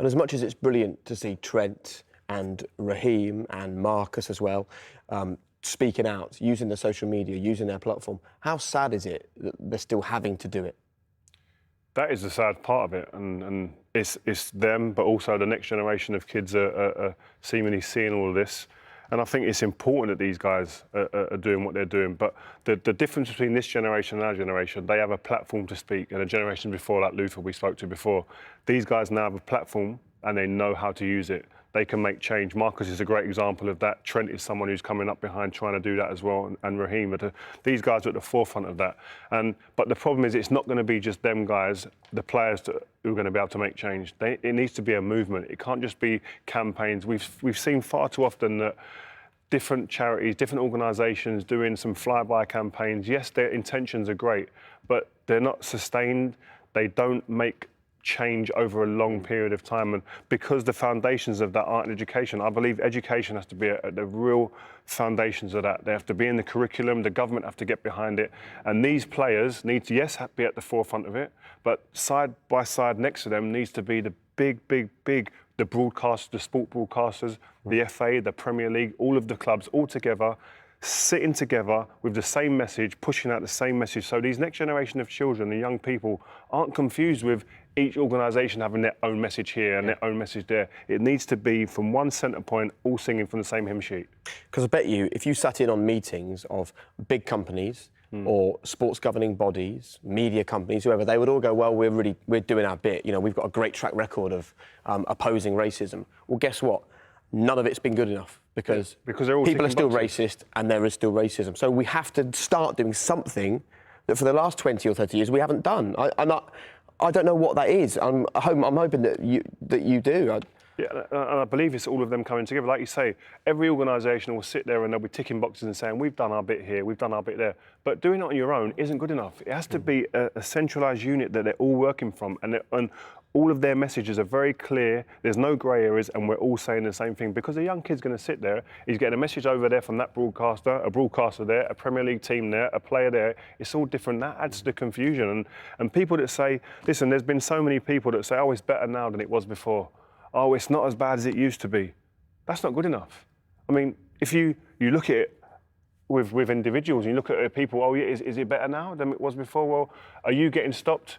And as much as it's brilliant to see Trent and Raheem and Marcus as well speaking out, using the social media, using their platform, how sad is it that they're still having to do it? That is the sad part of it, and it's them, but also the next generation of kids are seemingly seeing all of this. And I think it's important that these guys are doing what they're doing. But the difference between this generation and our generation, they have a platform to speak. And a generation before, like Luther we spoke to before, these guys now have a platform and they know how to use it. They can make change. Marcus is a great example of that. Trent is someone who's coming up behind trying to do that as well, and Raheem. But these guys are at the forefront of that. But the problem is it's not going to be just them guys, the players who are going to be able to make change. It needs to be a movement. It can't just be campaigns. We've seen far too often that different charities, different organisations doing some flyby campaigns. Yes, their intentions are great, but they're not sustained. They don't make change over a long period of time, and because the foundations of that aren't education, I believe education has to be at the real foundations of that. They have to be in the curriculum, the government have to get behind it, and these players need to, yes, be at the forefront of it, but side by side next to them needs to be the big, the broadcasters, the sport broadcasters, the FA, the Premier League, all of the clubs all together, sitting together with the same message, pushing out the same message, so these next generation of children, the young people, aren't confused with each organisation having their own message here and their own message there. It needs to be from one centre point, all singing from the same hymn sheet. Because I bet you, if you sat in on meetings of big companies or sports governing bodies, media companies, whoever, they would all go, well, we're doing our bit. You know, we've got a great track record of opposing racism. Well, guess what? None of it's been good enough because they're all people are still boxes. racist and there is still racism. So we have to start doing something that for the last 20 or 30 years we haven't done. I don't know what that is. I'm hoping that you do. Yeah, and I believe it's all of them coming together. Like you say, every organisation will sit there and they'll be ticking boxes and saying, we've done our bit here, we've done our bit there. But doing it on your own isn't good enough. It has to be a centralised unit that they're all working from, and all of their messages are very clear. There's no grey areas, and we're all saying the same thing. Because a young kid's going to sit there, he's getting a message over there from that broadcaster, a broadcaster there, a Premier League team there, a player there. It's all different. That adds to the confusion. And people that say, listen, there's been so many people that say, oh, it's better now than it was before. Oh, it's not as bad as it used to be. That's not good enough. I mean, if you look at it with individuals, and you look at people, oh, yeah, is it better now than it was before? Well, are you getting stopped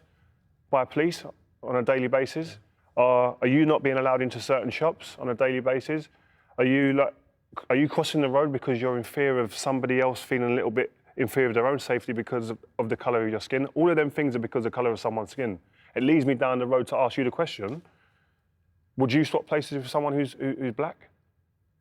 by police on a daily basis? Are you not being allowed into certain shops on a daily basis? Are you crossing the road because you're in fear of somebody else feeling a little bit in fear of their own safety because of the colour of your skin? All of them things are because of the colour of someone's skin. It leads me down the road to ask you the question, would you swap places with someone who's black?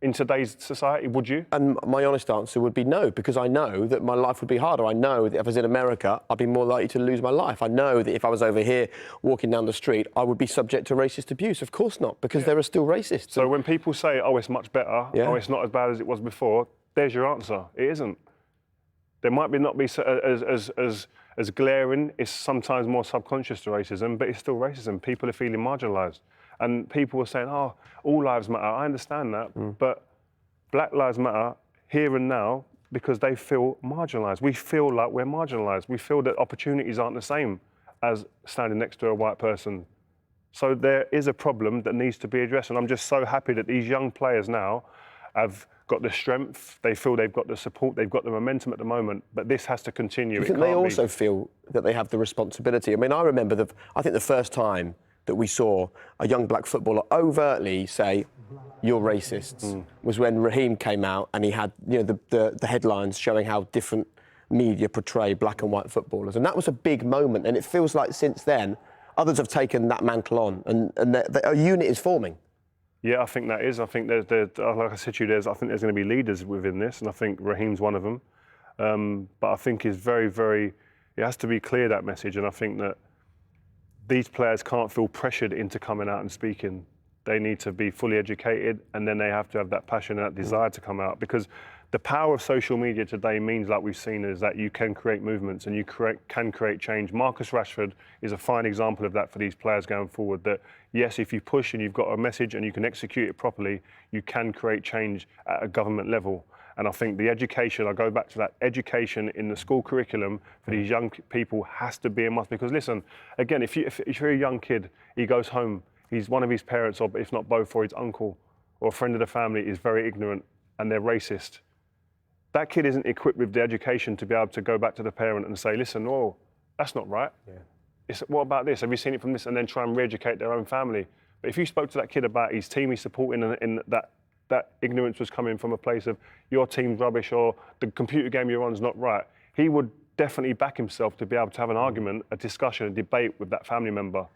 In today's society, would you? And my honest answer would be no, because I know that my life would be harder. I know that if I was in America, I'd be more likely to lose my life. I know that if I was over here walking down the street, I would be subject to racist abuse. Of course not, because there are still racists. So when people say, oh, it's much better, oh, it's not as bad as it was before, there's your answer. It isn't. There might not be as glaring. It's sometimes more subconscious to racism, but it's still racism. People are feeling marginalised. And people were saying, oh, all lives matter. I understand that, but Black lives matter here and now because they feel marginalised. We feel like we're marginalised. We feel that opportunities aren't the same as standing next to a white person. So there is a problem that needs to be addressed. And I'm just so happy that these young players now have got the strength, they feel they've got the support, they've got the momentum at the moment, but this has to continue. Do you think they also feel that they have the responsibility? I mean, I remember I think the first time that we saw a young black footballer overtly say, you're racists, was when Raheem came out and he had the headlines showing how different media portray black and white footballers. And that was a big moment. And it feels like since then, others have taken that mantle on and a unit is forming. Yeah, I think that is. I think there's like I said to you, I think there's going to be leaders within this, and I think Raheem's one of them. But I think it's it has to be clear, that message, and I think that these players can't feel pressured into coming out and speaking. They need to be fully educated, and then they have to have that passion and that desire to come out, because the power of social media today means, like we've seen, is that you can create movements and you can create change. Marcus Rashford is a fine example of that for these players going forward, that yes, if you push and you've got a message and you can execute it properly, you can create change at a government level. And I think the education, I go back to that, education in the school curriculum for these young people has to be a must. Because listen, again, if you're a young kid, he goes home, one of his parents, or if not both, or his uncle, or a friend of the family is very ignorant and they're racist, that kid isn't equipped with the education to be able to go back to the parent and say, listen, oh, that's not right. Yeah. What about this? Have you seen it from this? And then try and re-educate their own family. But if you spoke to that kid about his team he's supporting and that ignorance was coming from a place of your team's rubbish or the computer game you're on's not right, he would definitely back himself to be able to have an argument, a discussion, a debate with that family member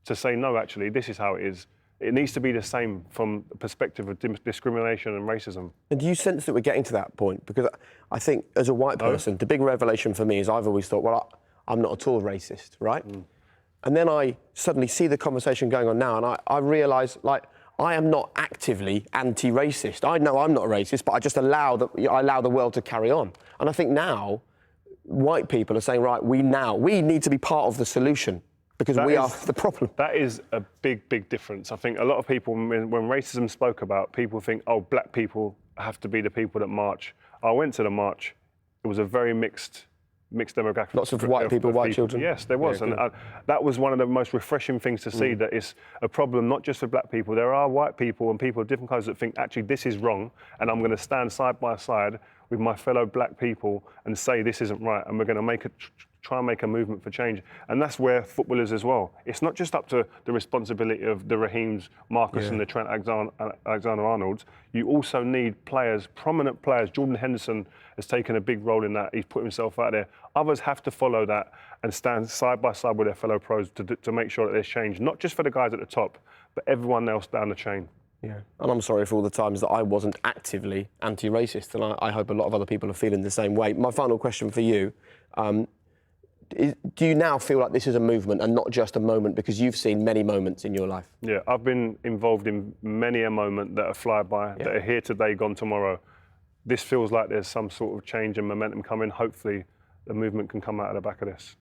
to say, no, actually, this is how it is. It needs to be the same from the perspective of discrimination and racism. And do you sense that we're getting to that point? Because I think as a white person, the big revelation for me is I've always thought, well, I'm not at all racist, right? And then I suddenly see the conversation going on now and I realise, like, I am not actively anti-racist. I know I'm not a racist, but I just allow the world to carry on. And I think now, white people are saying, right, we need to be part of the solution because we are the problem. That is a big, big difference. I think a lot of people, when racism spoke about, people think, oh, black people have to be the people that march. I went to the march. It was a very mixed demographic. Lots of white people, white children. Yes, there was. Yeah, and that was one of the most refreshing things to see, that it's a problem not just for black people. There are white people and people of different colours that think, actually, this is wrong, and I'm going to stand side by side with my fellow black people and say this isn't right, and we're going to try and make a movement for change. And that's where football is as well. It's not just up to the responsibility of the Raheems, Marcus and the Trent Alexander-Arnolds. You also need players, prominent players. Jordan Henderson has taken a big role in that. He's put himself out there. Others have to follow that and stand side by side with their fellow pros to make sure that there's change, not just for the guys at the top, but everyone else down the chain. Yeah, and I'm sorry for all the times that I wasn't actively anti-racist, and I hope a lot of other people are feeling the same way. My final question for you, do you now feel like this is a movement and not just a moment, because you've seen many moments in your life? Yeah, I've been involved in many a moment that are flyby, that are here today, gone tomorrow. This feels like there's some sort of change and momentum coming. Hopefully, the movement can come out of the back of this.